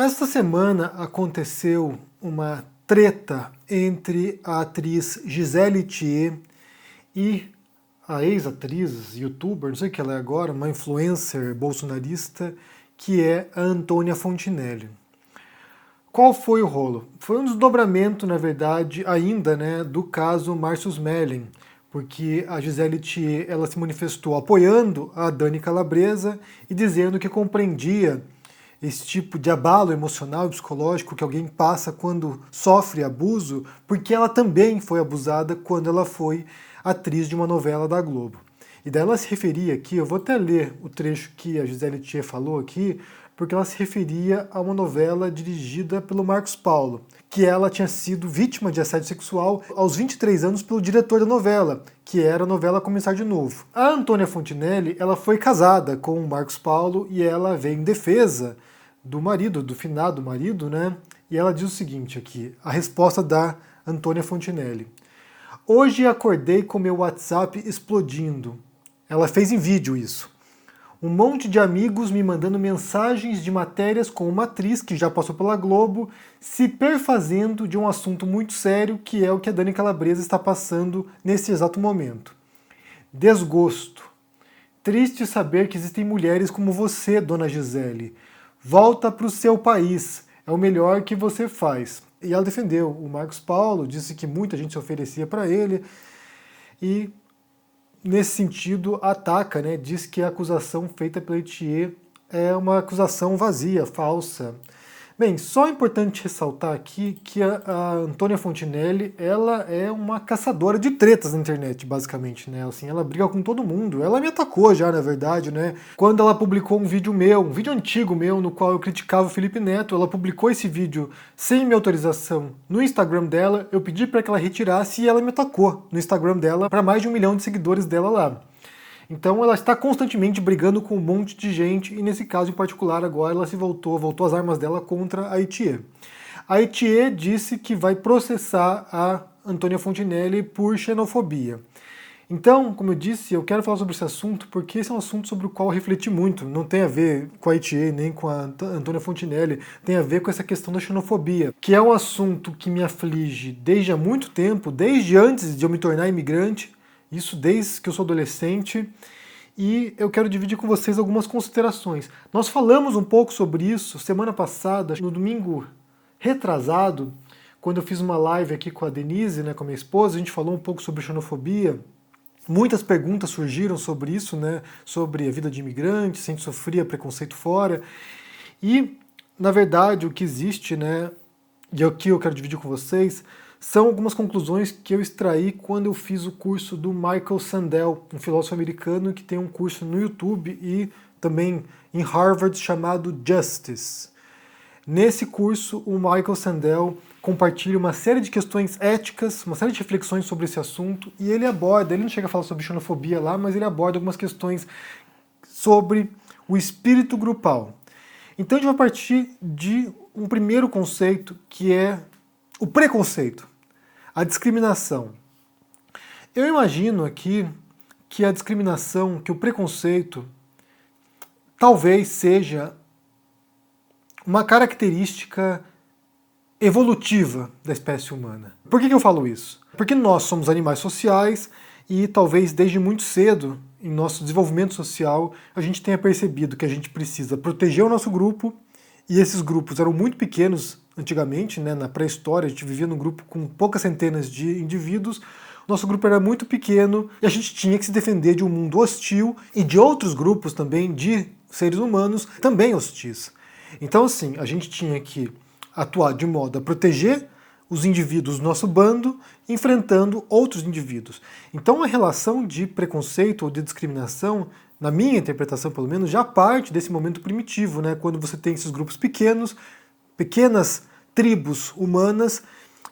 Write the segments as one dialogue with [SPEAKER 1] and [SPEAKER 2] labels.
[SPEAKER 1] Esta semana aconteceu uma treta entre a atriz Gisele Thier e a ex-atriz, youtuber, não sei o que ela é agora, uma influencer bolsonarista, que é a Antônia Fontinelli. Qual foi o rolo? Foi um desdobramento, na verdade, ainda, né, do caso Márcio Smelling, porque a Gisele Thier ela se manifestou apoiando a Dani Calabresa e dizendo que compreendia esse tipo de abalo emocional e psicológico que alguém passa quando sofre abuso, porque ela também foi abusada quando ela foi atriz de uma novela da Globo. E daí ela se referia aqui, eu vou até ler o trecho que a Gisele Thier falou aqui, porque ela se referia a uma novela dirigida pelo Marcos Paulo, que ela tinha sido vítima de assédio sexual aos 23 anos pelo diretor da novela, que era a novela Começar de Novo. A Antônia Fontinelli, ela foi casada com o Marcos Paulo e ela veio em defesa do marido, do finado marido, né? E ela diz o seguinte aqui, a resposta da Antônia Fontinelli. Hoje acordei com meu WhatsApp explodindo. Ela fez em vídeo isso. Um monte de amigos me mandando mensagens de matérias com uma atriz que já passou pela Globo, se perfazendo de um assunto muito sério, que é o que a Dani Calabresa está passando nesse exato momento. Desgosto. Triste saber que existem mulheres como você, dona Gisele. Volta para o seu país, é o melhor que você faz. E ela defendeu o Marcos Paulo, disse que muita gente se oferecia para ele e, nesse sentido, ataca, né, diz que a acusação feita pela Thier é uma acusação vazia, falsa. Bem, só é importante ressaltar aqui que a Antônia Fontinelli, ela é uma caçadora de tretas na internet, basicamente, né? Assim, ela briga com todo mundo. Ela me atacou já, na verdade, né? Quando ela publicou um vídeo meu, um vídeo antigo meu, no qual eu criticava o Felipe Neto, ela publicou esse vídeo sem minha autorização no Instagram dela, eu pedi para que ela retirasse e ela me atacou no Instagram dela, para mais de 1 milhão de seguidores dela lá. Então ela está constantemente brigando com um monte de gente, e nesse caso em particular agora ela se voltou as armas dela contra a Thier. A Thier disse que vai processar a Antônia Fontinelli por xenofobia. Então, como eu disse, eu quero falar sobre esse assunto porque esse é um assunto sobre o qual eu refleti muito. Não tem a ver com a Thier nem com a Antônia Fontinelli, tem a ver com essa questão da xenofobia, que é um assunto que me aflige desde há muito tempo, desde antes de eu me tornar imigrante, isso desde que eu sou adolescente, e eu quero dividir com vocês algumas considerações. Nós falamos um pouco sobre isso semana passada, no domingo retrasado, quando eu fiz uma live aqui com a Denise, né, com a minha esposa, a gente falou um pouco sobre xenofobia. Muitas perguntas surgiram sobre isso, né, sobre a vida de imigrante, se a gente sofria preconceito fora. E, na verdade, o que existe, né, e aqui eu quero dividir com vocês, são algumas conclusões que eu extraí quando eu fiz o curso do Michael Sandel, um filósofo americano que tem um curso no YouTube e também em Harvard chamado Justice. Nesse curso, o Michael Sandel compartilha uma série de questões éticas, uma série de reflexões sobre esse assunto, e ele não chega a falar sobre xenofobia lá, mas ele aborda algumas questões sobre o espírito grupal. Então a gente vai partir de um primeiro conceito, que é o preconceito. A discriminação. Eu imagino aqui que a discriminação, que o preconceito, talvez seja uma característica evolutiva da espécie humana. Por que eu falo isso? Porque nós somos animais sociais e talvez desde muito cedo, em nosso desenvolvimento social, a gente tenha percebido que a gente precisa proteger o nosso grupo, e esses grupos eram muito pequenos antigamente, né, na pré-história, a gente vivia num grupo com poucas centenas de indivíduos, nosso grupo era muito pequeno e a gente tinha que se defender de um mundo hostil e de outros grupos também de seres humanos também hostis. Então, assim, a gente tinha que atuar de modo a proteger os indivíduos do nosso bando, enfrentando outros indivíduos. Então, a relação de preconceito ou de discriminação, na minha interpretação pelo menos, já parte desse momento primitivo, né, quando você tem esses grupos pequenas tribos humanas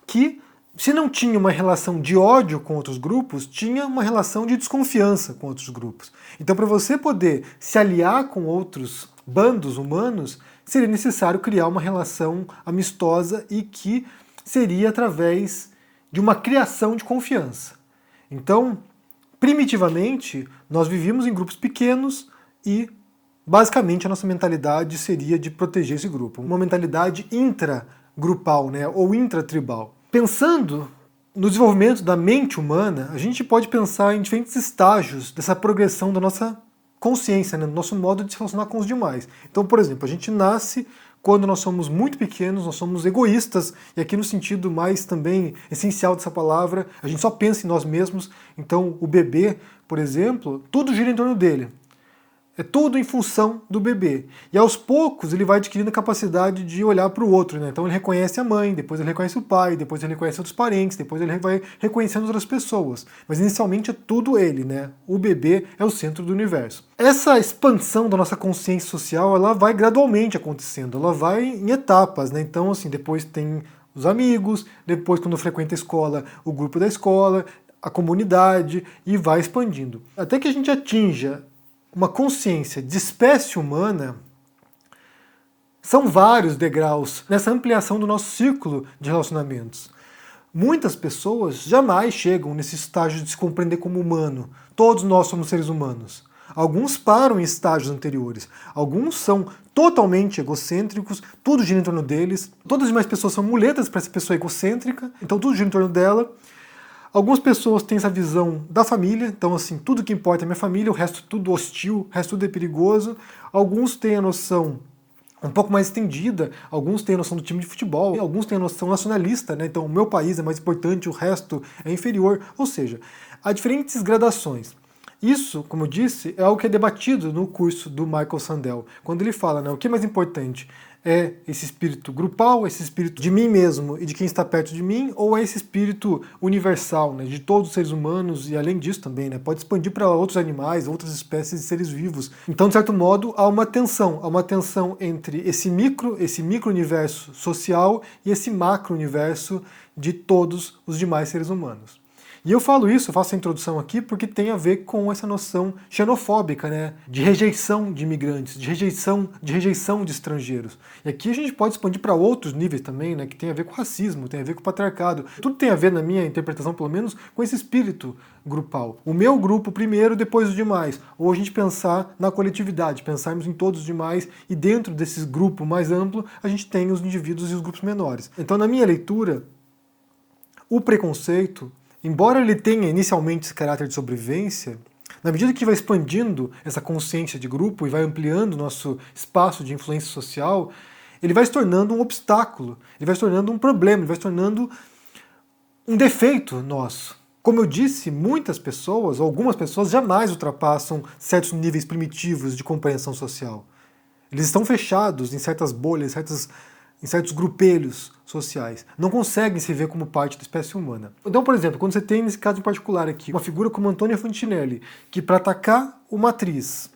[SPEAKER 1] que, se não tinha uma relação de ódio com outros grupos, tinha uma relação de desconfiança com outros grupos. Então, para você poder se aliar com outros bandos humanos, seria necessário criar uma relação amistosa e que seria através de uma criação de confiança. Então, primitivamente, nós vivíamos em grupos pequenos e Basicamente, a nossa mentalidade seria de proteger esse grupo, uma mentalidade intragrupal, né, ou intratribal. Pensando no desenvolvimento da mente humana, a gente pode pensar em diferentes estágios dessa progressão da nossa consciência, né, do nosso modo de se relacionar com os demais. Então, por exemplo, a gente nasce quando nós somos muito pequenos, nós somos egoístas, e aqui no sentido mais também essencial dessa palavra, a gente só pensa em nós mesmos. Então, o bebê, por exemplo, tudo gira em torno dele. É tudo em função do bebê. E aos poucos ele vai adquirindo a capacidade de olhar para o outro, né? Então ele reconhece a mãe, depois ele reconhece o pai, depois ele reconhece outros parentes, depois ele vai reconhecendo outras pessoas. Mas inicialmente é tudo ele, né? O bebê é o centro do universo. Essa expansão da nossa consciência social, ela vai gradualmente acontecendo, ela vai em etapas, né? Então, assim, depois tem os amigos, depois quando frequenta a escola, o grupo da escola, a comunidade, e vai expandindo. Até que a gente atinja uma consciência de espécie humana, são vários degraus nessa ampliação do nosso círculo de relacionamentos. Muitas pessoas jamais chegam nesse estágio de se compreender como humano. Todos nós somos seres humanos. Alguns param em estágios anteriores. Alguns são totalmente egocêntricos, tudo gira em torno deles. Todas as demais pessoas são muletas para essa pessoa egocêntrica, então tudo gira em torno dela. Algumas pessoas têm essa visão da família, então assim, tudo que importa é minha família, o resto tudo hostil, o resto tudo é perigoso. Alguns têm a noção um pouco mais estendida, alguns têm a noção do time de futebol, alguns têm a noção nacionalista, né? Então o meu país é mais importante, o resto é inferior. Ou seja, há diferentes gradações. Isso, como eu disse, é algo que é debatido no curso do Michael Sandel, quando ele fala, né, o que é mais importante? É esse espírito grupal, esse espírito de mim mesmo e de quem está perto de mim, ou é esse espírito universal, né, de todos os seres humanos e além disso também, né, pode expandir para outros animais, outras espécies de seres vivos. Então, de certo modo, há uma tensão entre esse micro-universo social e esse macro-universo de todos os demais seres humanos. E eu falo isso, eu faço a introdução aqui porque tem a ver com essa noção xenofóbica, né, de rejeição de imigrantes, de rejeição de estrangeiros. E aqui a gente pode expandir para outros níveis também, né, que tem a ver com racismo, tem a ver com o patriarcado. Tudo tem a ver, na minha interpretação pelo menos, com esse espírito grupal. O meu grupo primeiro, depois os demais. Ou a gente pensar na coletividade, pensarmos em todos os demais e dentro desse grupo mais amplo a gente tem os indivíduos e os grupos menores. Então, na minha leitura, o preconceito, embora ele tenha inicialmente esse caráter de sobrevivência, na medida que vai expandindo essa consciência de grupo e vai ampliando o nosso espaço de influência social, ele vai se tornando um obstáculo, ele vai se tornando um problema, ele vai se tornando um defeito nosso. Como eu disse, muitas pessoas, ou algumas pessoas, jamais ultrapassam certos níveis primitivos de compreensão social. Eles estão fechados em certas bolhas, em certos grupelhos sociais. Não conseguem se ver como parte da espécie humana. Então, por exemplo, quando você tem, nesse caso em particular aqui, uma figura como Antônia Fantinelli, que para atacar uma atriz,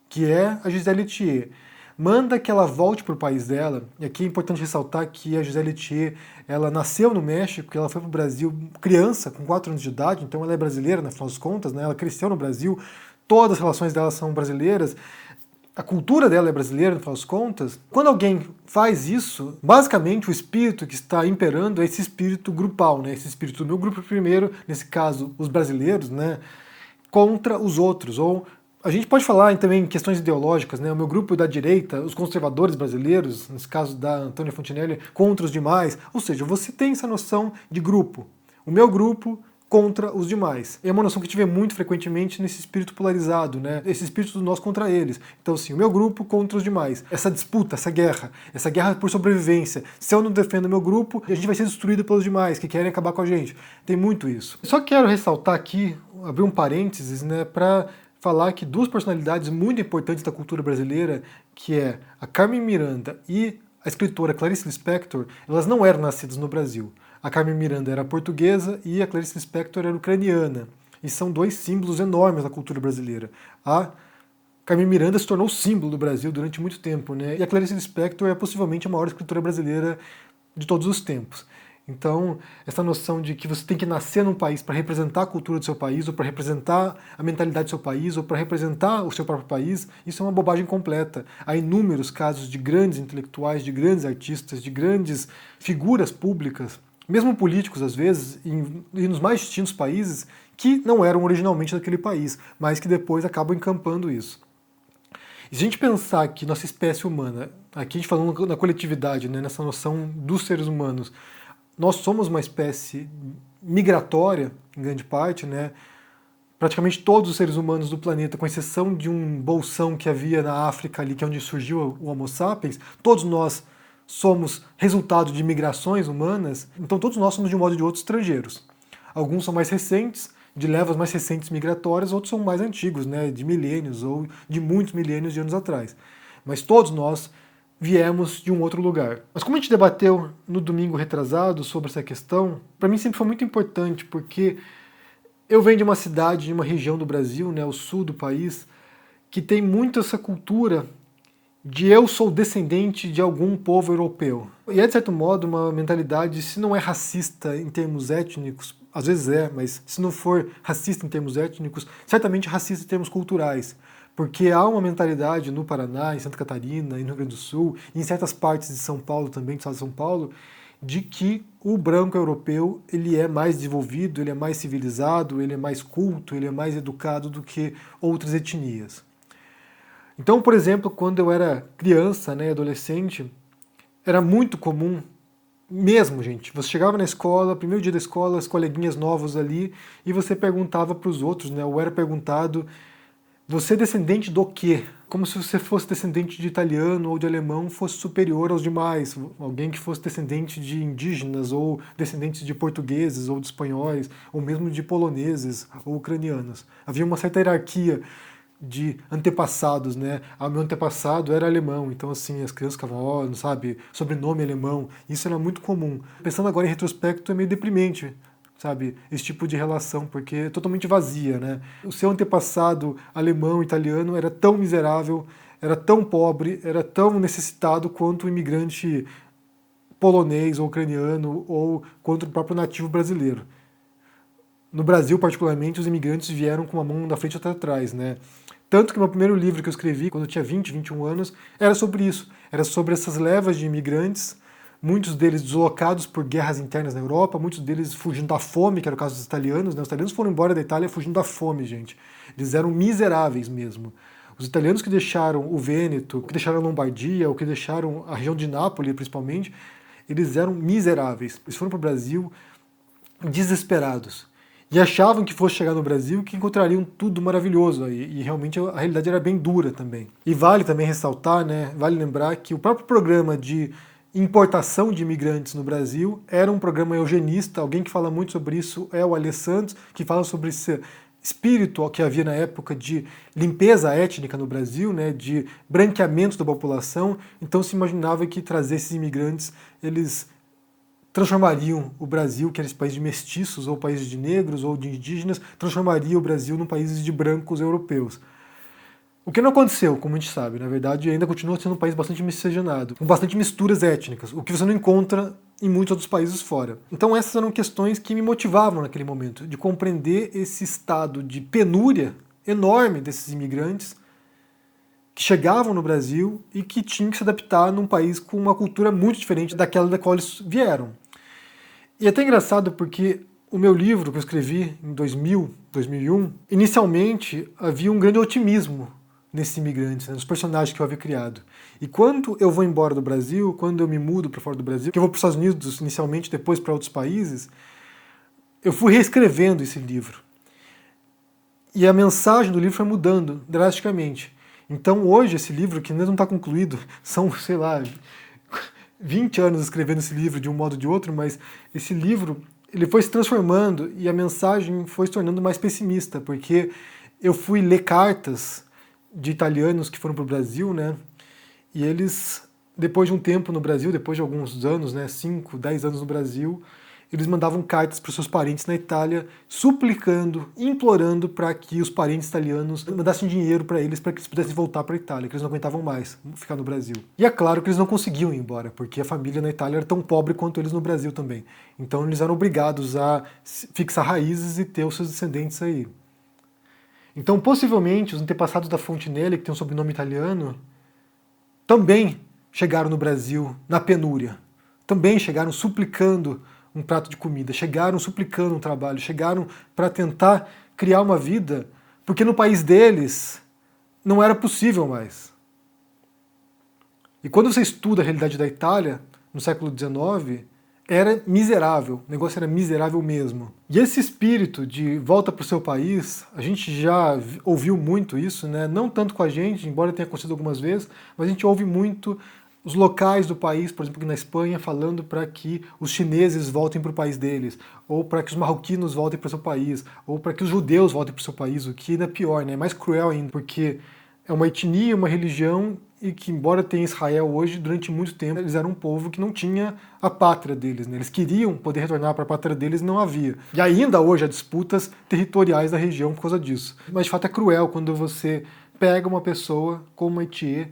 [SPEAKER 1] que é a Gisele Thier, manda que ela volte para o país dela, e aqui é importante ressaltar que a Gisele Thier, ela nasceu no México, ela foi para o Brasil criança, com 4 anos de idade, então ela é brasileira, no final das contas, né? Ela cresceu no Brasil, todas as relações dela são brasileiras, a cultura dela é brasileira, no final das contas. Quando alguém faz isso, basicamente o espírito que está imperando é esse espírito grupal, né? Esse espírito do meu grupo primeiro, nesse caso os brasileiros, né? Contra os outros. Ou a gente pode falar também em questões ideológicas, né? O meu grupo da direita, os conservadores brasileiros, nesse caso da Antônia Fontinelli, contra os demais. Ou seja, você tem essa noção de grupo. O meu grupo contra os demais. É uma noção que a gente vê muito frequentemente nesse espírito polarizado, né? Esse espírito do nós contra eles. Então, assim, o meu grupo contra os demais. Essa disputa, essa guerra por sobrevivência. Se eu não defendo o meu grupo, a gente vai ser destruído pelos demais, que querem acabar com a gente. Tem muito isso. Só quero ressaltar aqui, abrir um parênteses, né, para falar que duas personalidades muito importantes da cultura brasileira, que é a Carmen Miranda e a escritora Clarice Lispector, elas não eram nascidas no Brasil. A Carmen Miranda era portuguesa e a Clarice Lispector era ucraniana. E são dois símbolos enormes da cultura brasileira. A Carmen Miranda se tornou símbolo do Brasil durante muito tempo, né? E a Clarice Lispector é possivelmente a maior escritora brasileira de todos os tempos. Então, essa noção de que você tem que nascer num país para representar a cultura do seu país, ou para representar a mentalidade do seu país, ou para representar o seu próprio país, isso é uma bobagem completa. Há inúmeros casos de grandes intelectuais, de grandes artistas, de grandes figuras públicas, mesmo políticos às vezes, e nos mais distintos países, que não eram originalmente daquele país, mas que depois acabam encampando isso. E se a gente pensar que nossa espécie humana, aqui a gente falando na coletividade, né, nessa noção dos seres humanos, nós somos uma espécie migratória, em grande parte, né? Praticamente todos os seres humanos do planeta, com exceção de um bolsão que havia na África ali, que é onde surgiu o Homo sapiens, todos nós somos resultado de migrações humanas, então todos nós somos de um modo ou de outro estrangeiros. Alguns são mais recentes, de levas mais recentes migratórias, outros são mais antigos, né, de milênios ou de muitos milênios de anos atrás. Mas todos nós viemos de um outro lugar. Mas como a gente debateu no domingo retrasado sobre essa questão, para mim sempre foi muito importante, porque eu venho de uma cidade, de uma região do Brasil, né, o sul do país, que tem muito essa cultura de eu sou descendente de algum povo europeu. E é, de certo modo, uma mentalidade, se não é racista em termos étnicos, às vezes é, mas se não for racista em termos étnicos, certamente racista em termos culturais. Porque há uma mentalidade no Paraná, em Santa Catarina, no Rio Grande do Sul, e em certas partes de São Paulo também, do estado de São Paulo, de que o branco europeu ele é mais desenvolvido, ele é mais civilizado, ele é mais culto, ele é mais educado do que outras etnias. Então, por exemplo, quando eu era criança, né, adolescente, era muito comum, mesmo, gente, você chegava na escola, primeiro dia da escola, as coleguinhas novos ali, e você perguntava para os outros, né, ou era perguntado, você é descendente do quê? Como se você fosse descendente de italiano ou de alemão fosse superior aos demais, alguém que fosse descendente de indígenas ou descendente de portugueses ou de espanhóis, ou mesmo de poloneses ou ucranianos. Havia uma certa hierarquia de antepassados, né? Ah, meu antepassado era alemão, então assim, as crianças ficavam, ó, não sabe, sobrenome alemão. Isso era muito comum. Pensando agora em retrospecto, é meio deprimente, sabe, esse tipo de relação, porque é totalmente vazia, né? O seu antepassado alemão, italiano, era tão miserável, era tão pobre, era tão necessitado quanto o imigrante polonês ou ucraniano ou quanto o próprio nativo brasileiro. No Brasil, particularmente, os imigrantes vieram com uma mão na frente e outra atrás, né? Tanto que o meu primeiro livro que eu escrevi, quando eu tinha 20, 21 anos, era sobre isso. Era sobre essas levas de imigrantes, muitos deles deslocados por guerras internas na Europa, muitos deles fugindo da fome, que era o caso dos italianos, né? Os italianos foram embora da Itália fugindo da fome, gente. Eles eram miseráveis mesmo. Os italianos que deixaram o Vêneto, que deixaram a Lombardia, ou que deixaram a região de Nápoles, principalmente, eles eram miseráveis. Eles foram para o Brasil desesperados. E achavam que fosse chegar no Brasil que encontrariam tudo maravilhoso. E realmente a realidade era bem dura também. E vale também ressaltar, né, vale lembrar que o próprio programa de importação de imigrantes no Brasil era um programa eugenista. Alguém que fala muito sobre isso é o Alê Santos, que fala sobre esse espírito que havia na época de limpeza étnica no Brasil, né, de branqueamento da população. Então se imaginava que trazer esses imigrantes, eles transformariam o Brasil, que era esse país de mestiços, ou país de negros, ou de indígenas, transformaria o Brasil num país de brancos europeus. O que não aconteceu, como a gente sabe, na verdade ainda continua sendo um país bastante miscigenado, com bastante misturas étnicas, o que você não encontra em muitos outros países fora. Então essas eram questões que me motivavam naquele momento, de compreender esse estado de penúria enorme desses imigrantes que chegavam no Brasil e que tinham que se adaptar num país com uma cultura muito diferente daquela da qual eles vieram. E é até engraçado porque o meu livro que eu escrevi em 2000, 2001, inicialmente havia um grande otimismo nesses imigrantes, né, nos personagens que eu havia criado. E quando eu vou embora do Brasil, quando eu me mudo para fora do Brasil, que eu vou para os Estados Unidos inicialmente, depois para outros países, eu fui reescrevendo esse livro. E a mensagem do livro foi mudando drasticamente. Então hoje esse livro, que ainda não está concluído, são, sei lá, 20 anos escrevendo esse livro de um modo ou de outro, mas esse livro ele foi se transformando e a mensagem foi se tornando mais pessimista, porque eu fui ler cartas de italianos que foram para o Brasil, né? E eles, depois de um tempo no Brasil, depois de alguns anos, né, 5, 10 anos no Brasil, eles mandavam cartas para os seus parentes na Itália, suplicando, implorando para que os parentes italianos mandassem dinheiro para eles pudessem voltar para a Itália, que eles não aguentavam mais ficar no Brasil. E é claro que eles não conseguiam ir embora, porque a família na Itália era tão pobre quanto eles no Brasil também. Então eles eram obrigados a fixar raízes e ter os seus descendentes aí. Então, possivelmente, os antepassados da Fontenelle, que tem um sobrenome italiano, também chegaram no Brasil na penúria. Também chegaram suplicando um prato de comida, chegaram suplicando um trabalho, chegaram para tentar criar uma vida, porque no país deles não era possível mais. E quando você estuda a realidade da Itália, no século XIX, era miserável, o negócio era miserável mesmo. E esse espírito de volta para o seu país, a gente já ouviu muito isso, né? Não tanto com a gente, embora tenha acontecido algumas vezes, mas a gente ouve muito os locais do país, por exemplo, aqui na Espanha, falando para que os chineses voltem para o país deles, ou para que os marroquinos voltem para o seu país, ou para que os judeus voltem para o seu país, o que ainda é pior, né? É mais cruel ainda, porque é uma etnia, uma religião, e que, embora tenha Israel hoje, durante muito tempo eles eram um povo que não tinha a pátria deles, né? Eles queriam poder retornar para a pátria deles e não havia. E ainda hoje há disputas territoriais da região por causa disso. Mas de fato é cruel quando você pega uma pessoa como uma Etiê,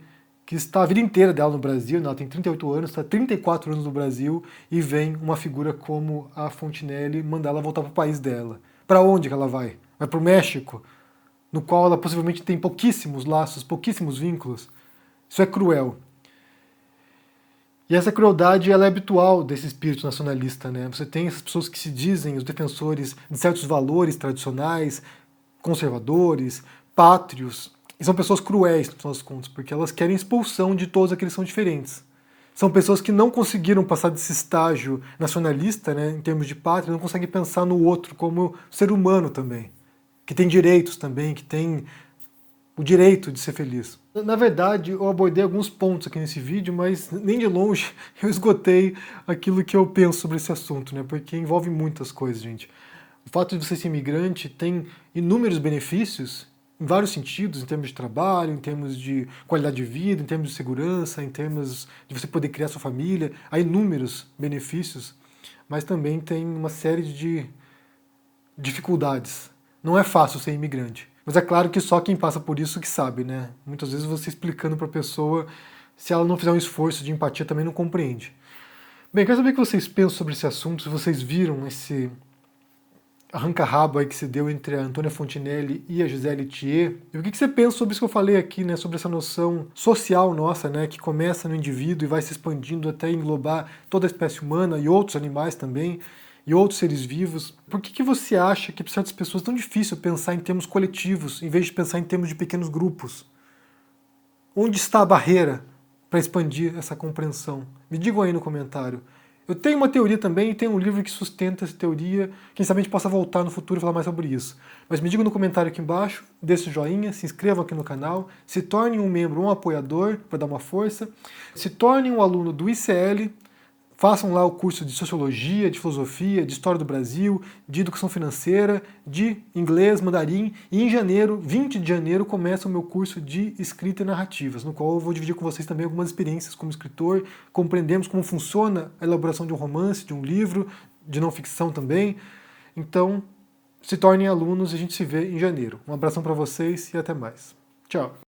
[SPEAKER 1] que está a vida inteira dela no Brasil, né? Ela tem 38 anos, está 34 anos no Brasil, e vem uma figura como a Fontinelli mandar ela voltar para o país dela. Para onde que ela vai? Vai para o México, no qual ela possivelmente tem pouquíssimos laços, pouquíssimos vínculos. Isso é cruel. E essa crueldade ela é habitual desse espírito nacionalista, né? Você tem essas pessoas que se dizem os defensores de certos valores tradicionais, conservadores, pátrios, e são pessoas cruéis, no final das contas, porque elas querem expulsão de todos aqueles que são diferentes. São pessoas que não conseguiram passar desse estágio nacionalista, né, em termos de pátria, não conseguem pensar no outro como ser humano também, que tem direitos também, que tem o direito de ser feliz. Na verdade, eu abordei alguns pontos aqui nesse vídeo, mas nem de longe eu esgotei aquilo que eu penso sobre esse assunto, né? Porque envolve muitas coisas, gente. O fato de você ser imigrante tem inúmeros benefícios, em vários sentidos, em termos de trabalho, em termos de qualidade de vida, em termos de segurança, em termos de você poder criar sua família. Há inúmeros benefícios, mas também tem uma série de dificuldades. Não é fácil ser imigrante. Mas é claro que só quem passa por isso que sabe, né? Muitas vezes você explicando para a pessoa, se ela não fizer um esforço de empatia, também não compreende. Bem, quero saber o que vocês pensam sobre esse assunto, se vocês viram esse arranca-rabo aí que se deu entre a Antônia Fontinelli e a Gisele Thier. E o que você pensa sobre isso que eu falei aqui, né? Sobre essa noção social nossa, né? Que começa no indivíduo e vai se expandindo até englobar toda a espécie humana e outros animais também, e outros seres vivos. Por que você acha que para certas pessoas é tão difícil pensar em termos coletivos, em vez de pensar em termos de pequenos grupos? Onde está a barreira para expandir essa compreensão? Me digam aí no comentário. Eu tenho uma teoria também e tenho um livro que sustenta essa teoria. Quem sabe a gente possa voltar no futuro e falar mais sobre isso. Mas me digam no comentário aqui embaixo, deixe o joinha, se inscrevam aqui no canal, se tornem um membro, um apoiador para dar uma força, se tornem um aluno do ICL, façam lá o curso de Sociologia, de Filosofia, de História do Brasil, de Educação Financeira, de Inglês, Mandarim, e em janeiro, 20 de janeiro, começa o meu curso de Escrita e Narrativas, no qual eu vou dividir com vocês também algumas experiências como escritor, compreendemos como funciona a elaboração de um romance, de um livro, de não ficção também. Então, se tornem alunos e a gente se vê em janeiro. Um abração para vocês e até mais. Tchau!